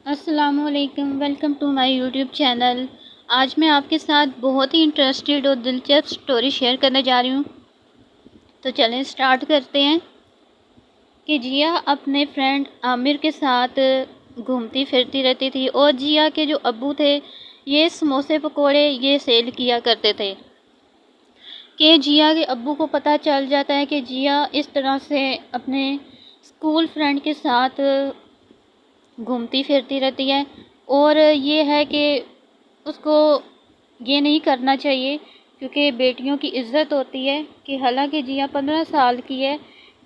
السلام علیکم، welcome to my YouTube channel. آج میں آپ کے ساتھ بہت ہی انٹرسٹڈ اور دلچسپ سٹوری شیئر کرنے جا رہی ہوں۔ تو چلیں سٹارٹ کرتے ہیں کہ جیا اپنے فرینڈ عامر کے ساتھ گھومتی پھرتی رہتی تھی، اور جیا کے جو ابو تھے یہ سموسے پکوڑے یہ سیل کیا کرتے تھے کہ جیا کے ابو کو پتہ چل جاتا ہے کہ جیا اس طرح سے اپنے اسکول فرینڈ کے ساتھ گھومتی پھرتی رہتی ہے، اور یہ ہے کہ اس کو یہ نہیں کرنا چاہیے کیونکہ بیٹیوں کی عزت ہوتی ہے، کہ حالانکہ جیا 15 سال کی ہے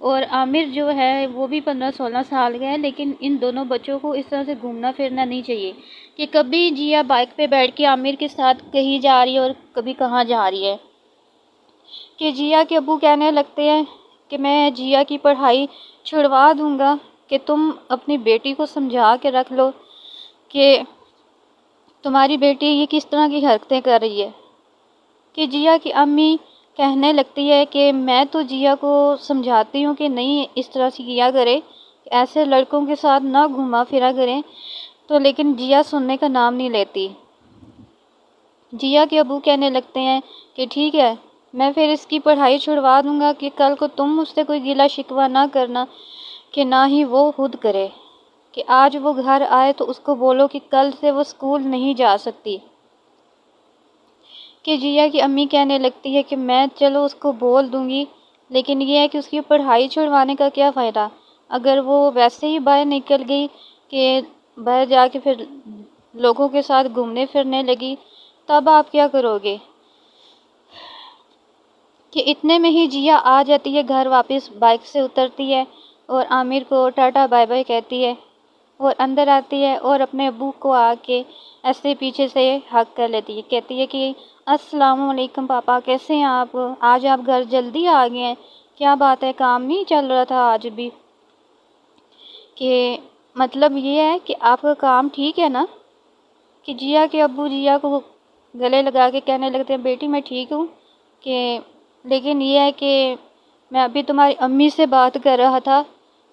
اور عامر جو ہے وہ بھی 15-16 سال کا ہے، لیکن ان دونوں بچوں کو اس طرح سے گھومنا پھرنا نہیں چاہیے کہ کبھی جیا بائک پہ بیٹھ کے عامر کے ساتھ کہیں جا رہی ہے اور کبھی کہاں جا رہی ہے۔ کہ جیا کے ابو کہنے لگتے ہیں کہ میں جیا کی پڑھائی چھڑوا دوں گا، کہ تم اپنی بیٹی کو سمجھا کے رکھ لو کہ تمہاری بیٹی یہ کس طرح کی حرکتیں کر رہی ہے۔ کہ جیا کی امی کہنے لگتی ہے کہ میں تو جیا کو سمجھاتی ہوں کہ نہیں اس طرح سے کیا کرے، ایسے لڑکوں کے ساتھ نہ گھوما پھرا کریں، تو لیکن جیا سننے کا نام نہیں لیتی۔ جیا کے ابو کہنے لگتے ہیں کہ ٹھیک ہے، میں پھر اس کی پڑھائی چھڑوا دوں گا کہ کل کو تم مجھ سے کوئی گلہ شکوہ نہ کرنا، کہ نہ ہی وہ خود کرے، کہ آج وہ گھر آئے تو اس کو بولو کہ کل سے وہ اسکول نہیں جا سکتی۔ کہ جیا کی امی کہنے لگتی ہے کہ میں چلو اس کو بول دوں گی، لیکن یہ ہے کہ اس کی پڑھائی چھڑوانے کا کیا فائدہ، اگر وہ ویسے ہی باہر نکل گئی کہ باہر جا کے پھر لوگوں کے ساتھ گھومنے پھرنے لگی، تب آپ کیا کرو گے۔ کہ اتنے میں ہی جیا آ جاتی ہے گھر واپس، بائک سے اترتی ہے اور عامر کو ٹاٹا بائی بائی کہتی ہے اور اندر آتی ہے اور اپنے ابو کو آ کے ایسے پیچھے سے ہگ کر لیتی ہے، کہتی ہے کہ السلام علیکم پاپا، کیسے ہیں آپ، آج آپ گھر جلدی آ گئے ہیں، کیا بات ہے کام نہیں چل رہا تھا آج بھی، کہ مطلب یہ ہے کہ آپ کا کام ٹھیک ہے نا۔ کہ جیا کے ابو جیا کو گلے لگا کے کہنے لگتے ہیں بیٹی میں ٹھیک ہوں، کہ لیکن یہ ہے کہ میں ابھی تمہاری امی سے بات کر رہا تھا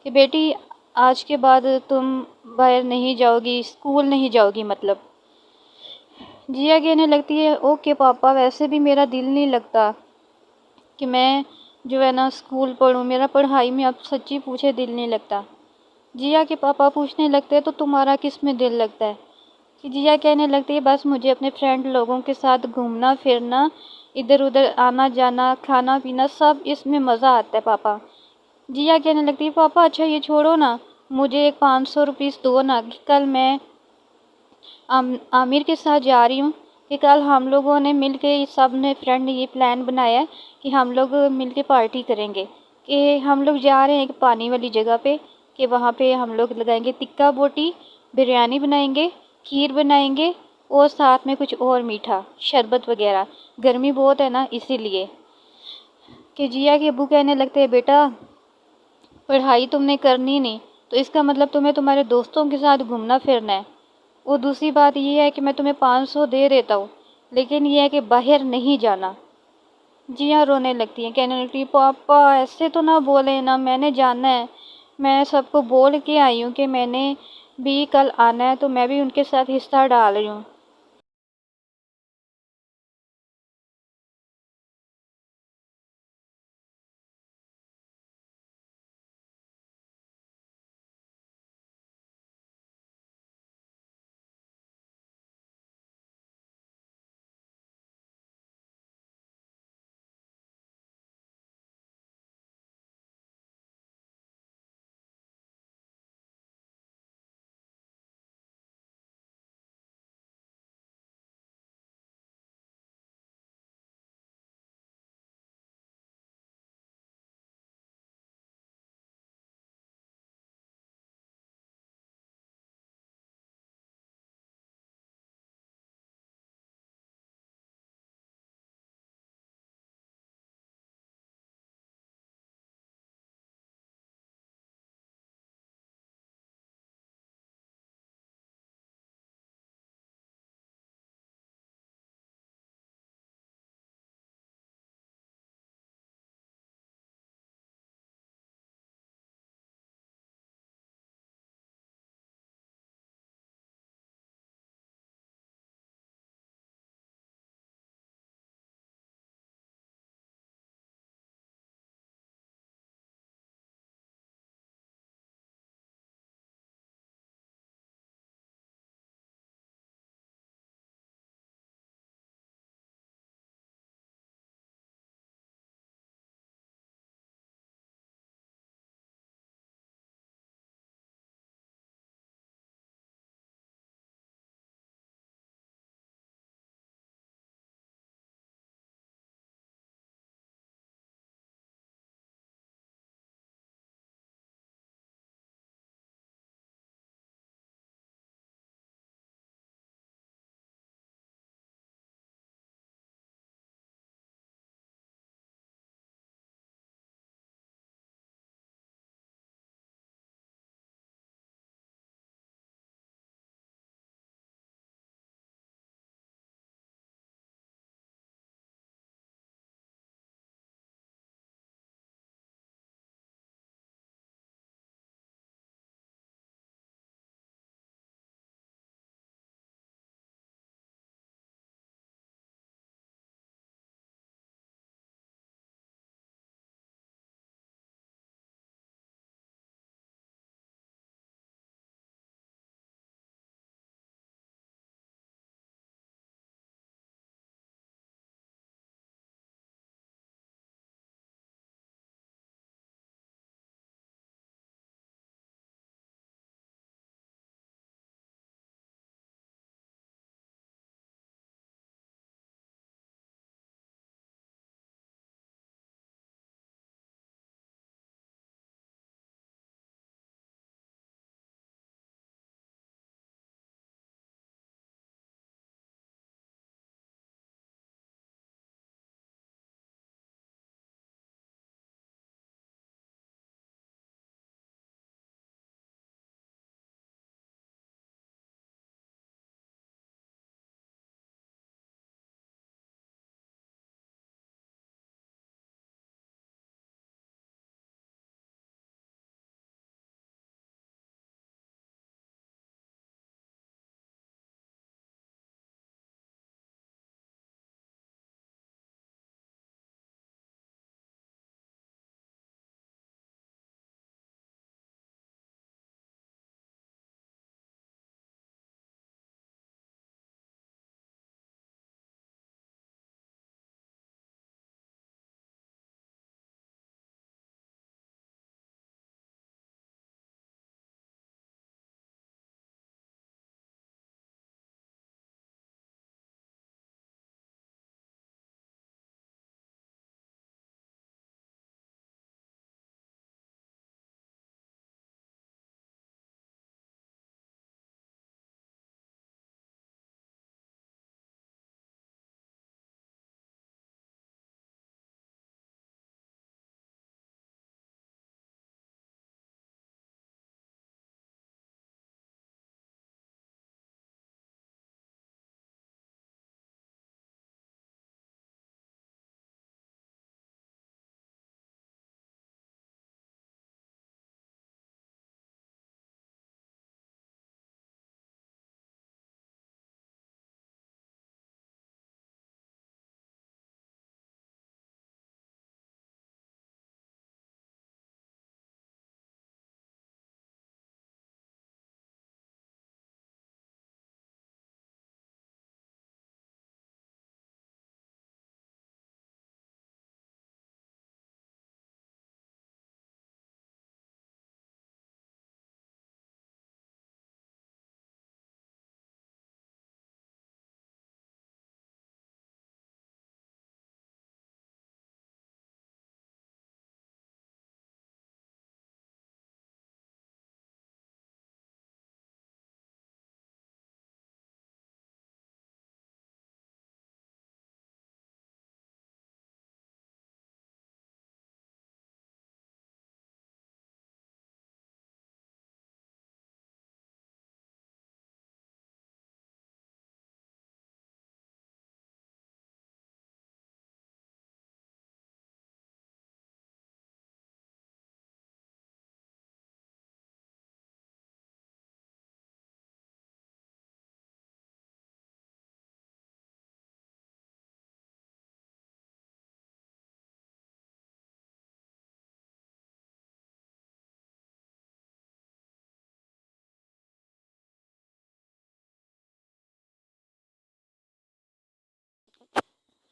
کہ بیٹی آج کے بعد تم باہر نہیں جاؤ گی، اسکول نہیں جاؤ گی مطلب۔ جیا کہنے لگتی ہے اوکے پاپا، ویسے بھی میرا دل نہیں لگتا کہ میں جو ہے نا اسکول پڑھوں، میرا پڑھائی میں اب سچی پوچھے دل نہیں لگتا۔ جیا کے پاپا پوچھنے لگتے ہیں تو تمہارا کس میں دل لگتا ہے۔ کہ جیا کہنے لگتی ہے بس مجھے اپنے فرینڈ لوگوں کے ساتھ گھومنا پھرنا، ادھر ادھر آنا جانا، کھانا پینا، سب اس میں مزہ آتا ہے پاپا۔ جیا کہنے لگتی ہے پاپا اچھا یہ چھوڑو نا، مجھے ایک 500 روپیز دو نا، کہ کل میں عامر کے ساتھ جا رہی ہوں، کہ کل ہم لوگوں نے مل کے سب نے فرینڈ نے یہ پلان بنایا ہے کہ ہم لوگ مل کے پارٹی کریں گے، کہ ہم لوگ جا رہے ہیں ایک پانی والی جگہ پہ، کہ وہاں پہ ہم لوگ لگائیں گے ٹکا بوٹی، بریانی بنائیں گے، کھیر بنائیں گے، اور ساتھ میں کچھ اور میٹھا شربت وغیرہ، گرمی بہت ہے نا اسی لیے۔ کہ جیا کے ابو کہنے لگتے ہیں بیٹا پڑھائی تم نے کرنی نہیں تو اس کا مطلب تمہیں تمہارے دوستوں کے ساتھ گھومنا پھرنا ہے، اور دوسری بات یہ ہے کہ میں تمہیں 500 دے دیتا ہوں، لیکن یہ ہے کہ باہر نہیں جانا۔ جیا رونے لگتی ہیں، کہنے لگتی ہیں پاپا ایسے تو نہ بولے نا، میں نے جانا ہے، میں سب کو بول کے آئی ہوں کہ میں نے بھی کل آنا ہے، تو میں بھی ان کے ساتھ حصہ ڈال رہی ہوں۔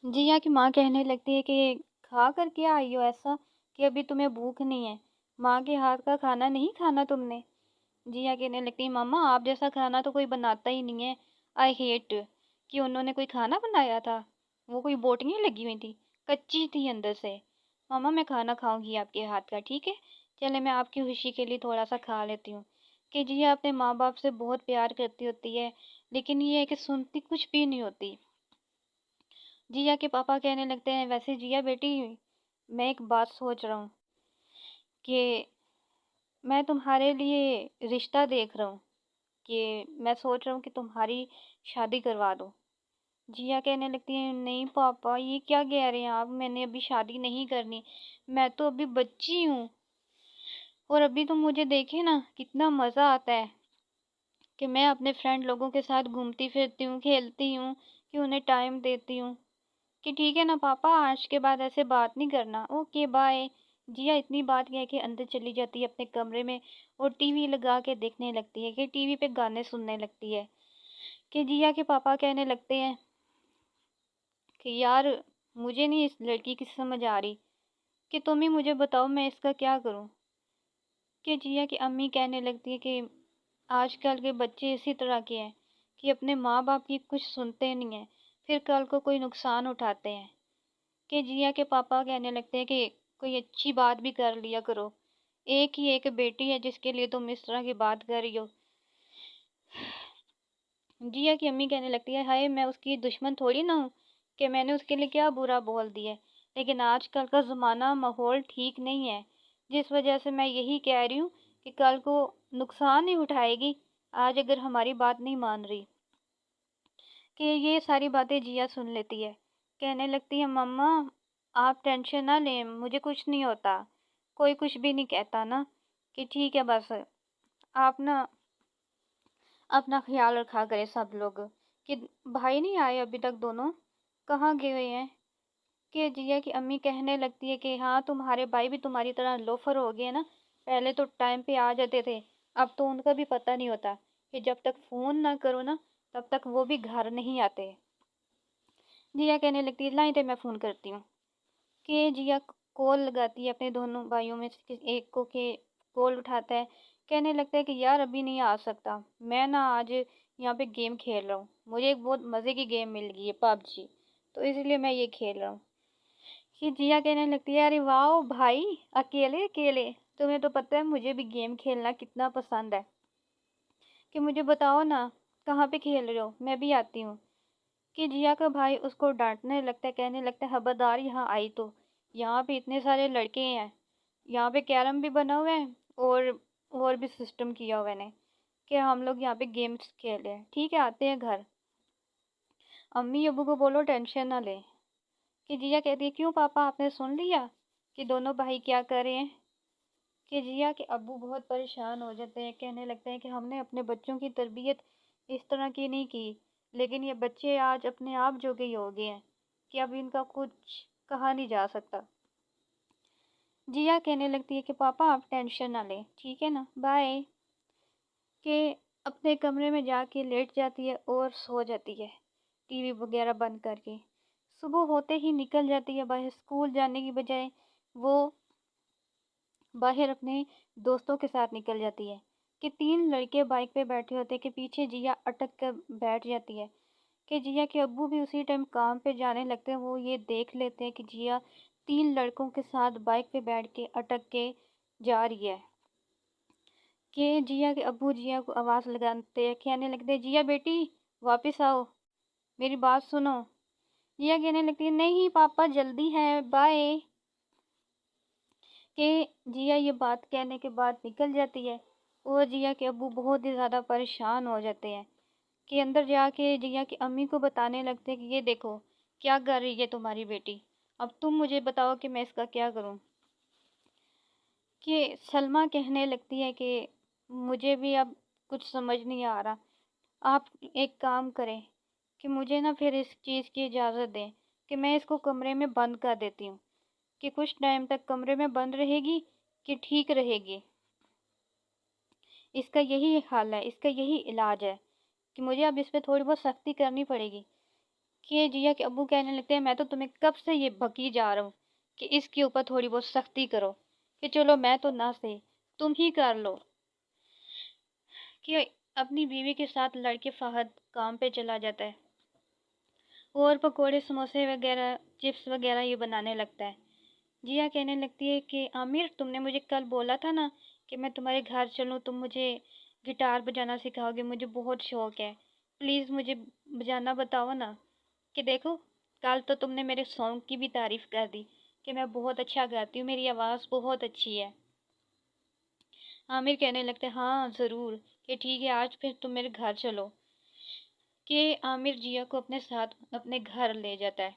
جیا کی ماں کہنے لگتی ہے کہ کھا کر کیا آئی ہو ایسا کہ ابھی تمہیں بھوک نہیں ہے، ماں کے ہاتھ کا کھانا نہیں کھانا تم نے؟ جیا کہنے لگتی ہے ماما آپ جیسا کھانا تو کوئی بناتا ہی نہیں ہے، آئی ہیٹ کہ انہوں نے کوئی کھانا بنایا تھا، وہ کوئی بوٹیاں لگی ہوئی تھی، کچی تھی اندر سے۔ ماما میں کھانا کھاؤں گی آپ کے ہاتھ کا، ٹھیک ہے، چلے میں آپ کی خوشی کے لیے تھوڑا سا کھا لیتی ہوں۔ کہ جیا اپنے ماں باپ سے بہت پیار کرتی ہوتی ہے، لیکن یہ ہے کہ سنتی کچھ بھی نہیں ہوتی۔ جیا کے پاپا کہنے لگتے ہیں ویسے جیا بیٹی میں ایک بات سوچ رہا ہوں کہ میں تمہارے لیے رشتہ دیکھ رہا ہوں، کہ میں سوچ رہا ہوں کہ تمہاری شادی کروا دو۔ جیا کہنے لگتی ہیں نہیں پاپا یہ کیا کہہ رہے ہیں آپ، میں نے ابھی شادی نہیں کرنی، میں تو ابھی بچی ہوں، اور ابھی تو مجھے دیکھے نا کتنا مزہ آتا ہے کہ میں اپنے فرینڈ لوگوں کے ساتھ گھومتی پھرتی ہوں، کھیلتی ہوں، کہ انہیں ٹائم دیتی ہوں۔ کہ ٹھیک ہے نا پاپا آج کے بعد ایسے بات نہیں کرنا، اوکے بائے۔ جیا اتنی بات کہہ کے اندر چلی جاتی ہے اپنے کمرے میں اور ٹی وی لگا کے دیکھنے لگتی ہے، کہ ٹی وی پہ گانے سننے لگتی ہے۔ کہ جیا کے پاپا کہنے لگتے ہیں کہ یار مجھے نہیں اس لڑکی کی سمجھ آ رہی، کہ تم ہی مجھے بتاؤ میں اس کا کیا کروں۔ کہ جیا کی امی کہنے لگتی ہے کہ آج کل کے بچے اسی طرح کے ہیں کہ اپنے ماں باپ کی کچھ سنتے نہیں ہیں، پھر کل کو کوئی نقصان اٹھاتے ہیں۔ کہ جیا کے پاپا کہنے لگتے ہیں کہ کوئی اچھی بات بھی کر لیا کرو، ایک ہی ایک بیٹی ہے جس کے لیے تم اس طرح کی بات کر رہی ہو۔ جیا کی امی کہنے لگتی ہے ہائے میں اس کی دشمن تھوڑی نہ ہوں کہ میں نے اس کے لیے کیا برا بول دیا ہے، لیکن آج کل کا زمانہ ماحول ٹھیک نہیں ہے، جس وجہ سے میں یہی کہہ رہی ہوں کہ کل کو نقصان ہی اٹھائے گی آج اگر ہماری بات نہیں مان رہی۔ کہ یہ ساری باتیں جیا سن لیتی ہے، کہنے لگتی ہے مما آپ ٹینشن نہ لیں، مجھے کچھ نہیں ہوتا، کوئی کچھ بھی نہیں کہتا نا، کہ ٹھیک ہے بس آپ نا اپنا خیال رکھا کرے سب لوگ۔ کہ بھائی نہیں آئے ابھی تک دونوں، کہاں گئے ہوئے ہیں؟ کہ جیا کی امی کہنے لگتی ہے کہ ہاں تمہارے بھائی بھی تمہاری طرح لوفر ہو گئے نا، پہلے تو ٹائم پہ آ جاتے تھے، اب تو ان کا بھی پتہ نہیں ہوتا کہ جب تک فون نہ کرو نا تب تک وہ بھی گھر نہیں آتے۔ جیا کہنے لگتی ہے لائیں تے میں فون کرتی ہوں۔ کہ جیا کال لگاتی ہے اپنے دونوں بھائیوں میں سے ایک کو، کہ کال اٹھاتا ہے، کہنے لگتا ہے کہ یار ابھی نہیں آ سکتا، میں نا آج یہاں پہ گیم کھیل رہا ہوں، مجھے ایک بہت مزے کی گیم مل گئی ہے پب جی، تو اس لیے میں یہ کھیل رہا ہوں۔ کہ جیا کہنے لگتی ہے ارے واہ بھائی اکیلے اکیلے، تمہیں تو پتہ ہے مجھے بھی گیم کھیلنا کتنا پسند ہے، کہ مجھے بتاؤ نا کہاں پہ کھیل رہے ہو میں بھی آتی ہوں۔ کہ جیا کا بھائی اس کو ڈانٹنے لگتا ہے، کہنے لگتا ہے خبردار یہاں آئی تو یہاں پہ اتنے سارے لڑکے ہیں، یہاں پہ کیرم بھی بنا ہوا ہے اور بھی سسٹم کیا ہوا ہے کہ ہم لوگ یہاں پہ گیمز کھیلے ہیں، ٹھیک ہے آتے ہیں گھر، امی ابو کو بولو ٹینشن نہ لے۔ کہ جیا کہتی ہے کیوں پاپا آپ نے سن لیا کہ دونوں بھائی کیا کر رہے ہیں؟ کہ جیا کے ابو بہت پریشان ہو جاتے ہیں، کہنے لگتے ہیں کہ ہم نے اپنے بچوں کی تربیت اس طرح کی نہیں کی، لیکن یہ بچے آج اپنے آپ جو گئی ہو گئے ہیں کہ اب ان کا کچھ کہا نہیں جا سکتا۔ جیا کہنے لگتی ہے کہ پاپا آپ ٹینشن نہ لیں، ٹھیک ہے نا بائے۔ کہ اپنے کمرے میں جا کے لیٹ جاتی ہے اور سو جاتی ہے ٹی وی وغیرہ بند کر کے۔ صبح ہوتے ہی نکل جاتی ہے باہر، اسکول جانے کی بجائے وہ باہر اپنے دوستوں کے ساتھ نکل جاتی ہے۔ کہ 3 لڑکے بائک پہ بیٹھے ہوتے کہ پیچھے جیا اٹک کر بیٹھ جاتی ہے۔ کہ جیا کے ابو بھی اسی ٹائم کام پہ جانے لگتے ہیں، وہ یہ دیکھ لیتے ہیں کہ جیا 3 لڑکوں کے ساتھ بائک پہ بیٹھ کے اٹک کے جا رہی ہے۔ کہ جیا کے ابو جیا کو آواز لگاتے ہیں، کہنے لگتے ہیں جیا بیٹی واپس آؤ، میری بات سنو۔ جیا کہنے لگتی ہے نہیں پاپا جلدی ہے بائے۔ کہ جیا یہ بات کہنے کے بعد نکل جاتی ہے اور جیا کے ابو بہت ہی زیادہ پریشان ہو جاتے ہیں، کہ اندر جا کے جیا کی امی کو بتانے لگتے ہیں کہ یہ دیکھو کیا کر رہی ہے تمہاری بیٹی، اب تم مجھے بتاؤ کہ میں اس کا کیا کروں۔ کہ سلمیٰ کہنے لگتی ہے کہ مجھے بھی اب کچھ سمجھ نہیں آ رہا، آپ ایک کام کریں کہ مجھے نا پھر اس چیز کی اجازت دیں کہ میں اس کو کمرے میں بند کر دیتی ہوں، کہ کچھ ٹائم تک کمرے میں بند رہے گی کہ ٹھیک رہے گی، اس کا یہی حل ہے، اس کا یہی علاج ہے کہ مجھے اب اس پہ تھوڑی بہت سختی کرنی پڑے گی۔ کہ جیا کے ابو کہنے لگتے ہیں میں تو تمہیں کب سے یہ بکی جا رہا ہوں کہ اس کے اوپر تھوڑی بہت سختی کرو، کہ چلو میں تو نہ صحیح تم ہی کر لو، کہ اپنی بیوی کے ساتھ لڑکے فہد کام پہ چلا جاتا ہے اور پکوڑے سموسے وغیرہ چپس وغیرہ یہ بنانے لگتا ہے۔ جیا کہنے لگتی ہے کہ عامر تم نے مجھے کل بولا تھا نا کہ میں تمہارے گھر چلوں، تم مجھے گٹار بجانا سکھاؤ گے، مجھے بہت شوق ہے، پلیز مجھے بجانا بتاؤ نا۔ کہ دیکھو کل تو تم نے میرے سانگ کی بھی تعریف کر دی کہ میں بہت اچھا گاتی ہوں، میری آواز بہت اچھی ہے۔ عامر کہنے لگتے ہیں ہاں ضرور، کہ ٹھیک ہے آج پھر تم میرے گھر چلو۔ کہ عامر جیا کو اپنے ساتھ اپنے گھر لے جاتا ہے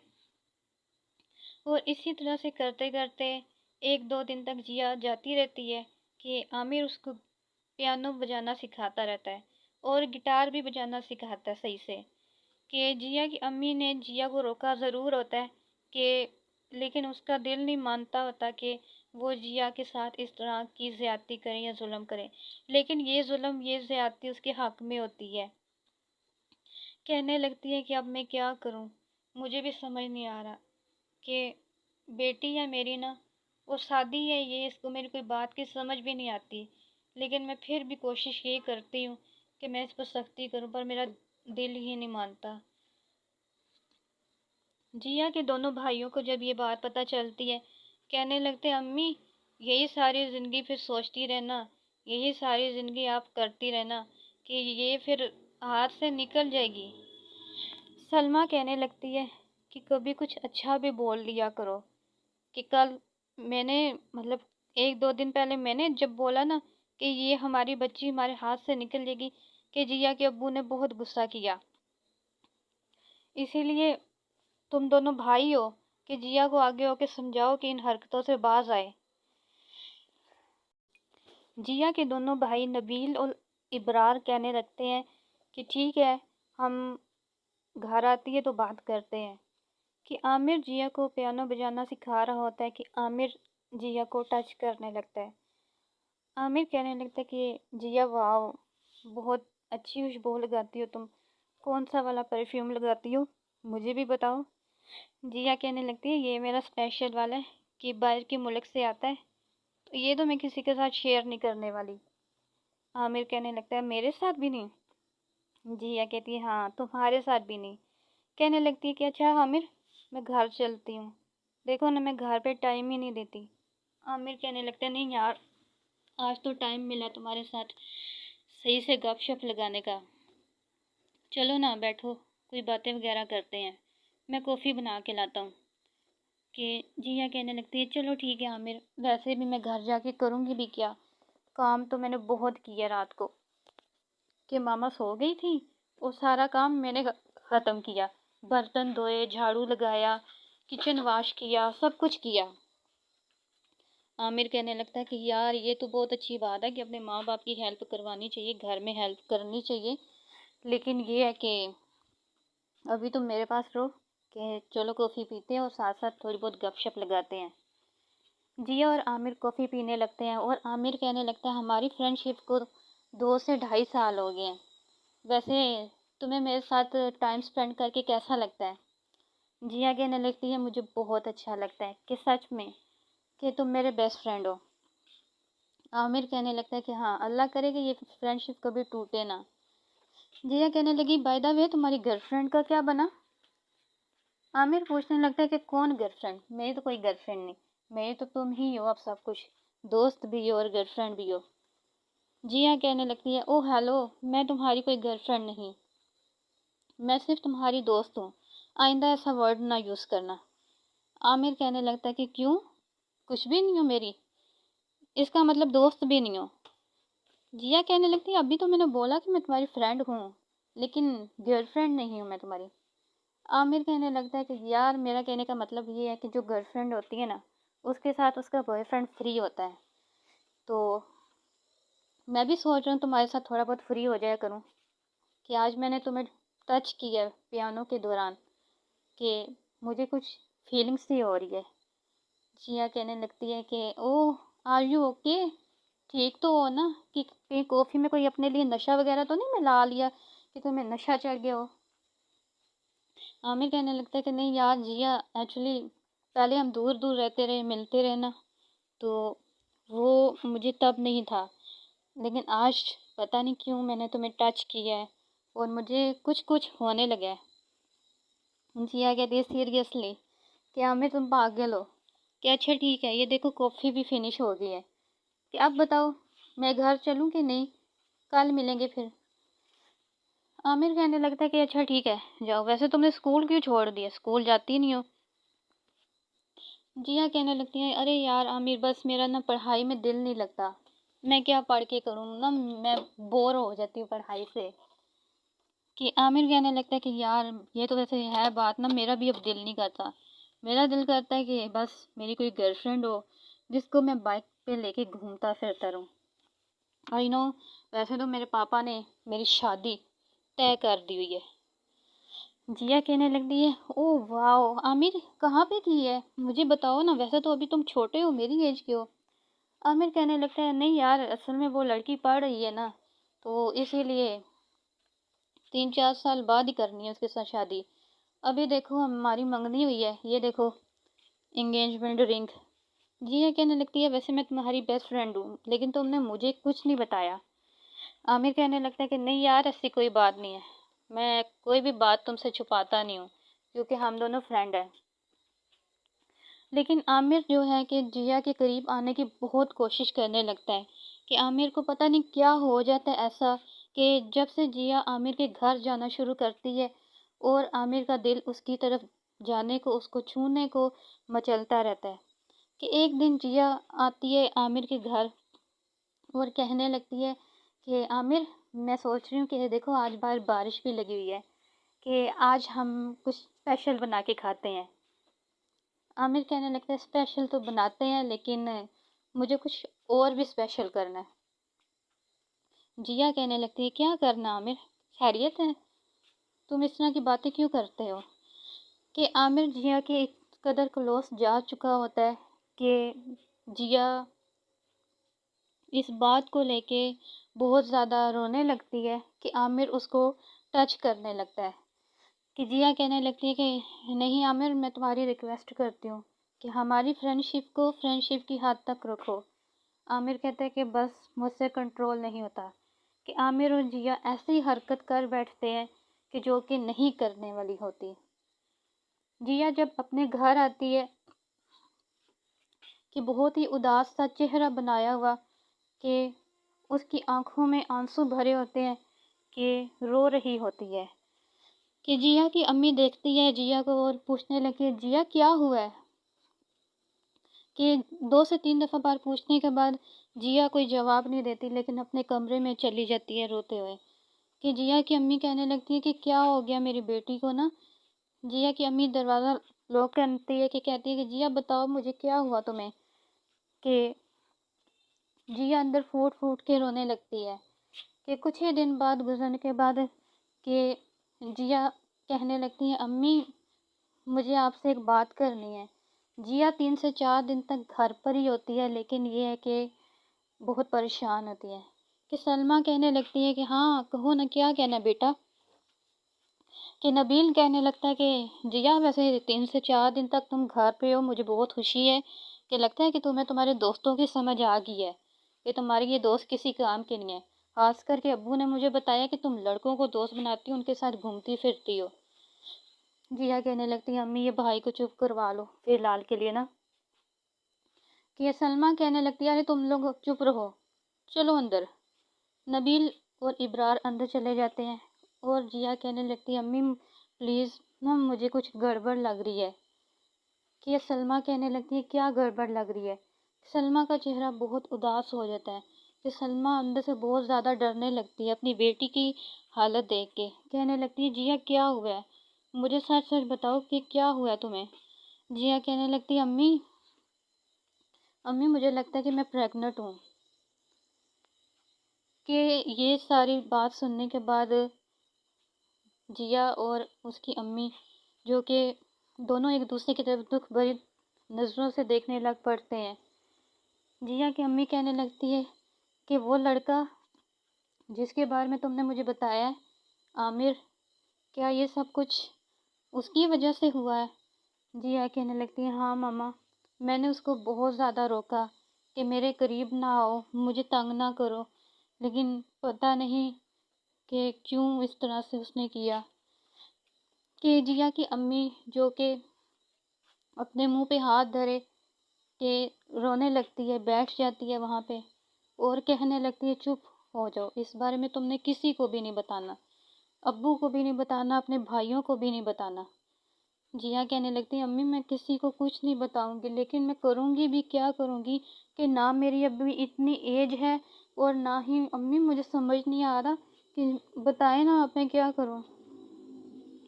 اور اسی طرح سے کرتے کرتے ایک دو دن تک جیا جاتی رہتی ہے کہ عامر اس کو پیانو بجانا سکھاتا رہتا ہے اور گٹار بھی بجانا سکھاتا ہے صحیح سے۔ کہ جیا کی امی نے جیا کو روکا ضرور ہوتا ہے کہ لیکن اس کا دل نہیں مانتا ہوتا کہ وہ جیا کے ساتھ اس طرح کی زیادتی کریں یا ظلم کریں، لیکن یہ ظلم یہ زیادتی اس کے حق میں ہوتی ہے۔ کہنے لگتی ہے کہ اب میں کیا کروں، مجھے بھی سمجھ نہیں آ رہا کہ بیٹی ہے میری نا، وہ شادی ہے یہ، اس کو میری کوئی بات کی سمجھ بھی نہیں آتی، لیکن میں پھر بھی کوشش یہ کرتی ہوں کہ میں اس پر سختی کروں، پر میرا دل ہی نہیں مانتا۔ جیا کے دونوں بھائیوں کو جب یہ بات پتہ چلتی ہے کہنے لگتے ہیں امی یہی ساری زندگی پھر سوچتی رہنا، یہی ساری زندگی آپ کرتی رہنا کہ یہ پھر ہاتھ سے نکل جائے گی۔ سلمیٰ کہنے لگتی ہے کہ کبھی کچھ اچھا بھی بول لیا کرو، کہ کل میں نے مطلب ایک دو دن پہلے میں نے جب بولا نا کہ یہ ہماری بچی ہمارے ہاتھ سے نکل جائے گی، کہ جیا کے ابو نے بہت غصہ کیا، اسی لیے تم دونوں بھائی ہو کہ جیا کو آگے ہو کے سمجھاؤ کہ ان حرکتوں سے باز آئے۔ جیا کے دونوں بھائی نبیل اور ابرار کہنے لگتے ہیں کہ ٹھیک ہے ہم گھر آتی ہے تو بات کرتے ہیں۔ کہ عامر جیا کو پیانو بجانا سکھا رہا ہوتا ہے کہ عامر جیا کو ٹچ کرنے لگتا ہے۔ عامر کہنے لگتا ہے کہ جیا واو بہت اچھی خوشبو لگاتی ہو تم، کون سا والا پرفیوم لگاتی ہو مجھے بھی بتاؤ۔ جیا کہنے لگتی ہے یہ میرا اسپیشل والا ہے کہ باہر کے ملک سے آتا ہے، تو یہ تو میں کسی کے ساتھ شیئر نہیں کرنے والی۔ عامر کہنے لگتا ہے میرے ساتھ بھی نہیں؟ جیا کہتی ہے ہاں تمہارے ساتھ بھی نہیں۔ کہنے لگتی ہے کہ اچھا عامر میں گھر چلتی ہوں، دیکھو نا میں گھر پہ ٹائم ہی نہیں دیتی۔ عامر کہنے لگتے ہیں نہیں یار آج تو ٹائم ملا تمہارے ساتھ صحیح سے گپ شپ لگانے کا، چلو نا بیٹھو کوئی باتیں وغیرہ کرتے ہیں، میں کافی بنا کے لاتا ہوں۔ کہ جیا کہنے لگتی ہے چلو ٹھیک ہے عامر، ویسے بھی میں گھر جا کے کروں گی بھی کیا، کام تو میں نے بہت کیا رات کو، کہ ماما سو گئی تھی اور سارا کام میں نے ختم کیا، برتن دھوئے، جھاڑو لگایا، کچن واش کیا، سب کچھ کیا۔ عامر کہنے لگتا ہے کہ یار یہ تو بہت اچھی بات ہے کہ اپنے ماں باپ کی ہیلپ کروانی چاہیے، گھر میں ہیلپ کرنی چاہیے، لیکن یہ ہے کہ ابھی تم میرے پاس رہو کہ چلو کافی پیتے ہیں اور ساتھ ساتھ تھوڑی بہت گپ شپ لگاتے ہیں۔ جیا اور عامر کافی پینے لگتے ہیں اور عامر کہنے لگتا ہے ہماری فرینڈ شپ کو 2 سے 2.5 سال ہو گئے ہیں، ویسے تمہیں میرے ساتھ ٹائم سپینڈ کر کے کیسا لگتا ہے؟ جیا کہنے لگتی ہے مجھے بہت اچھا لگتا ہے کہ سچ میں کہ تم میرے بیسٹ فرینڈ ہو۔ عامر کہنے لگتا ہے کہ ہاں اللہ کرے کہ یہ فرینڈ شپ کبھی ٹوٹے نہ۔ جیا کہنے لگی بائی دا وے تمہاری گرل فرینڈ کا کیا بنا؟ عامر پوچھنے لگتا ہے کہ کون گرل فرینڈ؟ میری تو کوئی گرل فرینڈ نہیں، میری تو تم ہی ہو اب سب کچھ، دوست بھی ہو اور گرل فرینڈ بھی ہو۔ جیا کہنے لگتی ہے او ہیلو میں تمہاری کوئی گرل فرینڈ نہیں، میں صرف تمہاری دوست ہوں، آئندہ ایسا ورڈ نہ یوز کرنا۔ عامر کہنے لگتا ہے کہ کیوں کچھ بھی نہیں ہو میری، اس کا مطلب دوست بھی نہیں ہو؟ جیا کہنے لگتی ہے ابھی تو میں نے بولا کہ میں تمہاری فرینڈ ہوں لیکن گرل فرینڈ نہیں ہوں میں تمہاری۔ عامر کہنے لگتا ہے کہ یار میرا کہنے کا مطلب یہ ہے کہ جو گرل فرینڈ ہوتی ہے نا اس کے ساتھ اس کا بوائے فرینڈ فری ہوتا ہے، تو میں بھی سوچ رہا ہوں تمہارے ساتھ تھوڑا بہت فری ہو جایا کروں، کہ آج میں نے تمہیں ٹچ کیا پیانو کے دوران کہ مجھے کچھ فیلنگس سی ہو رہی ہے۔ جیا کہنے لگتی ہے کہ او آر یو اوکے، ٹھیک تو ہو نا، کہ کہیں کافی میں کوئی اپنے لیے نشہ وغیرہ تو نہیں ملا لیا کہ تمہیں نشہ چڑھ گیا ہو؟ عامر کہنے لگتا ہے کہ نہیں یار جیا، ایکچولی پہلے ہم دور دور رہتے رہے، ملتے رہے نا، تو وہ مجھے تب نہیں تھا، لیکن آج پتہ نہیں کیوں میں نے تمہیں ٹچ کیا ہے اور مجھے کچھ کچھ ہونے لگا ہے۔ جیا کہتی ہے سیریسلی کہ عامر تم پاگل ہو، کہ اچھا ٹھیک ہے، یہ دیکھو کافی بھی فنش ہو گئی ہے، کہ اب بتاؤ میں گھر چلوں کہ نہیں، کل ملیں گے پھر۔ عامر کہنے لگتا ہے کہ اچھا ٹھیک ہے جاؤ، ویسے تم نے اسکول کیوں چھوڑ دیا، اسکول جاتی نہیں ہو؟ جیا کہنے لگتی ہیں ارے یار عامر بس میرا نا پڑھائی میں دل نہیں لگتا، میں کیا پڑھ کے کروں نا، میں بور ہو جاتی ہوں پڑھائی سے۔ کہ عامر کہنے لگتا ہے کہ یار یہ تو ویسے ہے بات نا، میرا بھی اب دل نہیں کرتا، میرا دل کرتا ہے کہ بس میری کوئی گرل فرینڈ ہو جس کو میں بائک پہ لے کے گھومتا پھرتا رہوں۔ آئی نو ویسے تو میرے پاپا نے میری شادی طے کر دی ہوئی ہے۔ جیا کہنے لگتی ہے او واو عامر کہاں پہ کی ہے، مجھے بتاؤ نا، ویسے تو ابھی تم چھوٹے ہو، میری ایج کے ہو۔ عامر کہنے لگتا ہے نہیں یار اصل میں وہ لڑکی پڑھ رہی ہے نا، تو اسی لیے 3-4 سال بعد ہی کرنی ہے اس کے ساتھ شادی۔ ابھی دیکھو ہماری منگنی ہوئی ہے، یہ دیکھو انگیجمنٹ رنگ۔ جیا کہنے لگتی ہے ویسے میں تمہاری بیسٹ فرینڈ ہوں، لیکن تم نے مجھے کچھ نہیں بتایا۔ عامر کہنے لگتا ہے کہ نہیں یار ایسی کوئی بات نہیں ہے، میں کوئی بھی بات تم سے چھپاتا نہیں ہوں، کیونکہ ہم دونوں فرینڈ ہیں۔ لیکن عامر جو ہے کہ جیا کے قریب آنے کی بہت کوشش کرنے لگتا ہے، کہ عامر کو پتہ نہیں کیا ہو جاتا ہے ایسا کہ جب سے جیا عامر کے گھر جانا شروع کرتی ہے اور عامر کا دل اس کی طرف جانے کو، اس کو چھونے کو مچلتا رہتا ہے، کہ ایک دن جیا آتی ہے عامر کے گھر اور کہنے لگتی ہے کہ عامر میں سوچ رہی ہوں کہ دیکھو آج باہر بارش بھی لگی ہوئی ہے، کہ آج ہم کچھ اسپیشل بنا کے کھاتے ہیں۔ عامر کہنے لگتا ہے اسپیشل تو بناتے ہیں لیکن مجھے کچھ اور بھی اسپیشل کرنا ہے۔ جیا کہنے لگتی ہے کیا کرنا عامر، خیریت ہے، تم اس طرح کی باتیں کیوں کرتے ہو؟ کہ عامر جیا کے اس قدر کلوز جا چکا ہوتا ہے کہ جیا اس بات کو لے کے بہت زیادہ رونے لگتی ہے کہ عامر اس کو ٹچ کرنے لگتا ہے۔ کہ جیا کہنے لگتی ہے کہ نہیں عامر میں تمہاری ریکویسٹ کرتی ہوں کہ ہماری فرینڈشپ کو فرینڈشپ کی حد تک رکھو۔ عامر کہتا ہے کہ بس مجھ سے کنٹرول نہیں ہوتا، کہ عامر اور جیا ایسی حرکت کر بیٹھتے ہیں کہ جو کہ نہیں کرنے والی ہوتی۔ جیا جب اپنے گھر آتی ہے کہ بہت ہی اداس سا چہرہ بنایا ہوا، کہ اس کی آنکھوں میں آنسو بھرے ہوتے ہیں، کہ رو رہی ہوتی ہے۔ کہ جیا کی امی دیکھتی ہے جیا کو اور پوچھنے لگی جیا کیا ہوا ہے؟ کہ 2 سے 3 دفعہ بار پوچھنے کے بعد جیا کوئی جواب نہیں دیتی، لیکن اپنے کمرے میں چلی جاتی ہے روتے ہوئے۔ کہ جیا کی امی کہنے لگتی ہے کہ کیا ہو گیا میری بیٹی کو نا؟ جیا کی امی دروازہ لاک کرتی ہے، کہ کہتی ہے کہ جیا بتاؤ مجھے کیا ہوا تمہیں؟ کہ جیا اندر پھوٹ پھوٹ کے رونے لگتی ہے۔ کہ کچھ ہی دن بعد گزرنے کے بعد کہ جیا کہنے لگتی ہیں امی مجھے آپ سے ایک بات کرنی ہے۔ جیا 3 سے 4 دن تک گھر پر ہی ہوتی ہے، لیکن یہ ہے کہ بہت پریشان ہوتی ہے۔ کہ سلمیٰ کہنے لگتی ہے کہ ہاں کہو نا کیا کہنا ہے بیٹا؟ کہ نبیل کہنے لگتا ہے کہ جیا ویسے 3 سے 4 دن تک تم گھر پہ ہو، مجھے بہت خوشی ہے، کہ لگتا ہے کہ تمہیں تمہارے دوستوں کی سمجھ آ گئی ہے، کہ تمہاری یہ دوست کسی کام کے نہیں ہے، خاص کر کے ابو نے مجھے بتایا کہ تم لڑکوں کو دوست بناتی ہو، ان کے ساتھ گھومتی پھرتی ہو۔ جیا کہنے لگتی ہے امی یہ بھائی کو چپ کروا لو فی الحال کے لیے نا۔ کہ سلمیٰ کہنے لگتی ہے ارے تم لوگ چپ رہو، چلو اندر۔ نبیل اور ابرار اندر چلے جاتے ہیں اور جیا کہنے لگتی ہے امی پلیز نا مجھے کچھ گڑبڑ لگ رہی ہے۔ کہ سلمیٰ کہنے لگتی ہے کیا گڑبڑ لگ رہی ہے؟ سلمیٰ کا چہرہ بہت اداس ہو جاتا ہے، کہ سلمیٰ اندر سے بہت زیادہ ڈرنے لگتی ہے اپنی بیٹی کی حالت دیکھ کے۔ کہنے لگتی ہے جیا کیا ہوا ہے، مجھے سچ سچ بتاؤ کہ کیا ہوا ہے تمہیں؟ جیا کہنے لگتی ہے امی مجھے لگتا ہے کہ میں پریگننٹ ہوں۔ کہ یہ ساری بات سننے کے بعد جیا اور اس کی امی جو کہ دونوں ایک دوسرے کی طرف دکھ بھری نظروں سے دیکھنے لگ پڑتے ہیں۔ جیا کی امی کہنے لگتی ہے کہ وہ لڑکا جس کے بارے میں تم نے مجھے بتایا ہے عامر، کیا یہ سب کچھ اس کی وجہ سے ہوا ہے؟ جیا کہنے لگتی ہے ہاں ماما، میں نے اس کو بہت زیادہ روکا کہ میرے قریب نہ آؤ، مجھے تنگ نہ کرو، لیکن پتہ نہیں کہ کیوں اس طرح سے اس نے کیا کہ جیا کی امی جو کہ اپنے منہ پہ ہاتھ دھرے کہ رونے لگتی ہے، بیٹھ جاتی ہے وہاں پہ اور کہنے لگتی ہے چپ ہو جاؤ، اس بارے میں تم نے کسی کو بھی نہیں بتانا، ابو کو بھی نہیں بتانا، اپنے بھائیوں کو بھی نہیں بتانا۔ جیا کہنے لگتی ہے امی میں کسی کو کچھ نہیں بتاؤں گی، لیکن میں کروں گی بھی کیا کروں گی کہ نہ میری ابھی اتنی ایج ہے اور نہ ہی امی مجھے سمجھ نہیں آ رہا کہ بتائیں نا آپ میں کیا کروں۔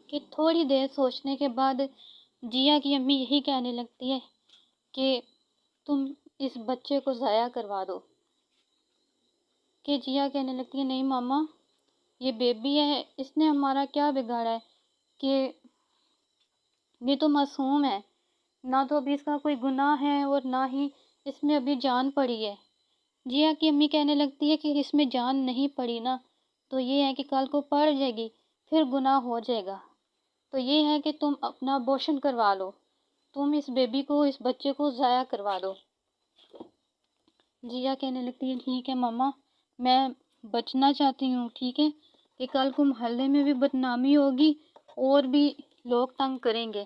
کہ تھوڑی دیر سوچنے کے بعد جیا کی امی یہی کہنے لگتی ہے کہ تم اس بچے کو ضائع کروا دو۔ کہ جیا کہنے لگتی ہے نہیں ماما، یہ بیبی ہے، اس نے ہمارا کیا بگاڑا ہے کہ یہ تو معصوم ہے، نہ تو ابھی اس کا کوئی گناہ ہے اور نہ ہی اس میں ابھی جان پڑی ہے۔ جیا کی امی کہنے لگتی ہے کہ اس میں جان نہیں پڑی نا تو یہ ہے کہ کل کو پڑ جائے گی، پھر گناہ ہو جائے گا، تو یہ ہے کہ تم اپنا ابورشن کروا لو، تم اس بیبی کو، اس بچے کو ضائع کروا دو۔ جیا کہنے لگتی ہے ٹھیک ہے ماما، میں بچنا چاہتی ہوں، ٹھیک ہے کہ کل کو محلے میں بھی بدنامی ہوگی اور بھی لوگ تنگ کریں گے،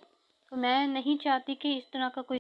تو میں نہیں چاہتی کہ اس طرح کا کوئی